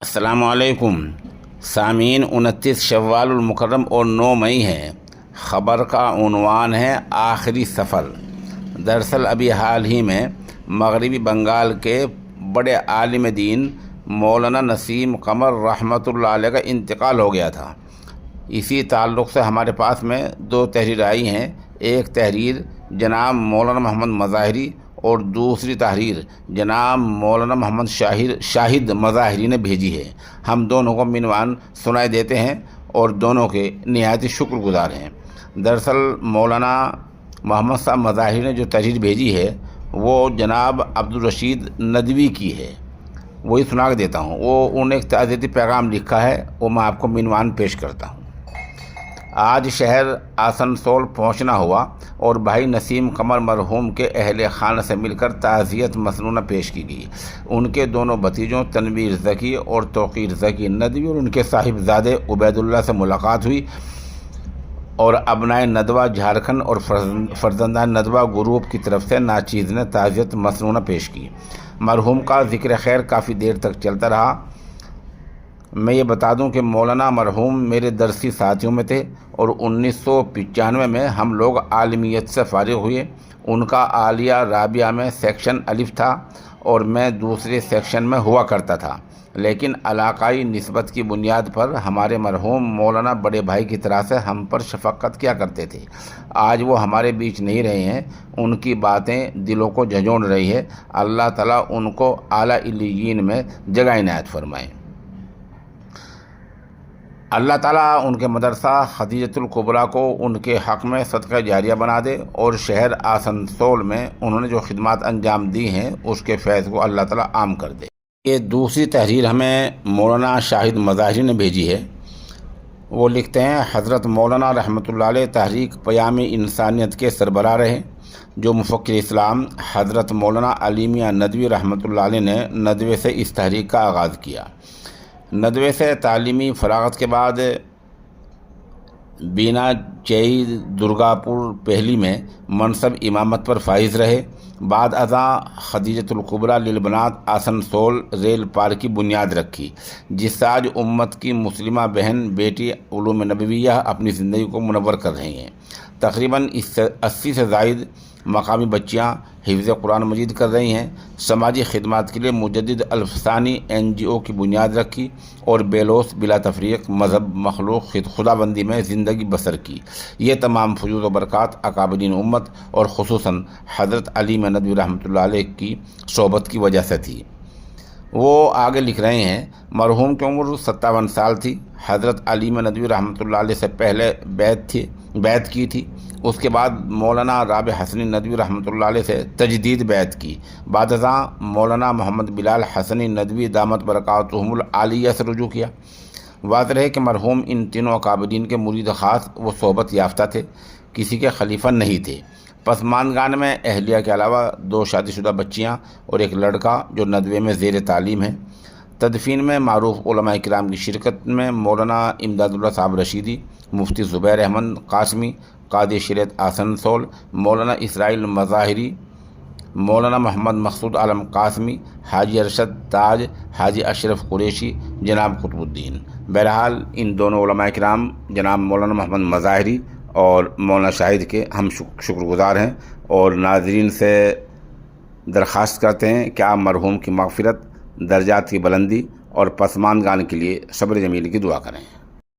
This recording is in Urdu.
السلام علیکم سامعین، 29 شوال المکرم اور 9 مئی ہے۔ خبر کا عنوان ہے آخری سفر۔ دراصل ابھی حال ہی میں مغربی بنگال کے بڑے عالم دین مولانا نسیم قمر رحمۃ اللہ علیہ کا انتقال ہو گیا تھا۔ اسی تعلق سے ہمارے پاس میں 2 تحریر آئی ہیں۔ ایک تحریر جناب مولانا محمد مظاہری اور دوسری تحریر جناب مولانا محمد شاہد مظاہری نے بھیجی ہے۔ ہم دونوں کو عنوان سنائی دیتے ہیں اور دونوں کے نہایت شکر گزار ہیں۔ دراصل مولانا محمد صاحب مظاہری نے جو تحریر بھیجی ہے وہ جناب عبدالرشید ندوی کی ہے، وہی سنا کے دیتا ہوں۔ انہوں نے ایک تعزیتی پیغام لکھا ہے، وہ میں آپ کو عنوان پیش کرتا ہوں۔ آج شہر آسنسول پہنچنا ہوا اور بھائی نسیم قمر مرحوم کے اہل خانہ سے مل کر تعزیت مسنونہ پیش کی گئی۔ ان کے دونوں بھتیجوں تنویر ذکی اور توقیر ذکی ندوی اور ان کے صاحبزادے عبید اللہ سے ملاقات ہوئی اور ابنائے ندوہ جھارکھنڈ اور فرزندان ندوہ گروپ کی طرف سے ناچیز نے تعزیت مسنونہ پیش کی۔ مرحوم کا ذکر خیر کافی دیر تک چلتا رہا۔ میں یہ بتا دوں کہ مولانا مرحوم میرے درسی ساتھیوں میں تھے اور 1995 میں ہم لوگ عالمیت سے فارغ ہوئے۔ ان کا عالیہ رابعہ میں سیکشن الف تھا اور میں دوسرے سیکشن میں ہوا کرتا تھا، لیکن علاقائی نسبت کی بنیاد پر ہمارے مرحوم مولانا بڑے بھائی کی طرح سے ہم پر شفقت کیا کرتے تھے۔ آج وہ ہمارے بیچ نہیں رہے ہیں، ان کی باتیں دلوں کو جھنجھوڑ رہی ہے۔ اللہ تعالیٰ ان کو اعلیٰ علیین میں جگہ عنایت فرمائے۔ اللہ تعالیٰ ان کے مدرسہ خدیجۃ الکبریٰ کو ان کے حق میں صدقہ جاریہ بنا دے اور شہر آسنسول میں انہوں نے جو خدمات انجام دی ہیں اس کے فیض کو اللہ تعالیٰ عام کر دے۔ یہ دوسری تحریر ہمیں مولانا شاہد مظاہری نے بھیجی ہے۔ وہ لکھتے ہیں، حضرت مولانا رحمۃ اللہ علیہ تحریک پیام انسانیت کے سربراہ رہے۔ جو مفکر اسلام حضرت مولانا علی میاں ندوی رحمۃ اللہ علیہ نے ندوے سے اس تحریک کا آغاز کیا۔ ندوے سے تعلیمی فراغت کے بعد بینا چئی درگاپور پہلی میں منصب امامت پر فائز رہے۔ بعد ازاں خدیجۃ الکبریٰ للبنات آسنسول ریل پار کی بنیاد رکھی، جس سے آج امت کی مسلمہ بہن بیٹی علوم نبویہ اپنی زندگی کو منور کر رہی ہیں۔ تقریباً 80 سے زائد مقامی بچیاں حفظ قرآن مجید کر رہی ہیں۔ سماجی خدمات کے لیے مجدد الفسانی NGO کی بنیاد رکھی اور بے لوث بلا تفریق مذہب مخلوق خدا بندی میں زندگی بسر کی۔ یہ تمام فیوض و برکات اکابرین امت اور خصوصاً حضرت علی میاں ندوی رحمۃ اللہ علیہ کی صحبت کی وجہ سے تھی۔ وہ آگے لکھ رہے ہیں، مرحوم کی عمر 57 سال تھی۔ حضرت علی میاں ندوی رحمۃ اللہ علیہ سے پہلے بیعت کی تھی۔ اس کے بعد مولانا رابع حسنی ندوی رحمۃ اللہ علیہ سے تجدید بیعت کی۔ بعد ازاں مولانا محمد بلال حسنی ندوی دامت برکاتہم العالیہ سے رجوع کیا۔ واضح ہے کہ مرحوم ان تینوں اکابرین کے مرید خاص و صحبت یافتہ تھے، کسی کے خلیفہ نہیں تھے۔ پسماندگان میں اہلیہ کے علاوہ 2 شادی شدہ بچیاں اور ایک لڑکا جو ندوے میں زیر تعلیم ہے۔ تدفین میں معروف علماء کرام کی شرکت میں مولانا امداد اللہ صاحب رشیدی، مفتی زبیر احمد قاسمی، قاضی شریعت آسنسول مولانا اسرائیل مظاہری، مولانا محمد مقصود عالم قاسمی، حاجی ارشد تاج، حاجی اشرف قریشی، جناب قطب الدین۔ بہرحال ان دونوں علماء کرام جناب مولانا محمد مظاہری اور مولانا شاہد کے ہم شکر گزار ہیں اور ناظرین سے درخواست کرتے ہیں کہ آپ مرحوم کی مغفرت، درجات کی بلندی اور پسماندگان کے لیے صبر جمیل کی دعا کریں۔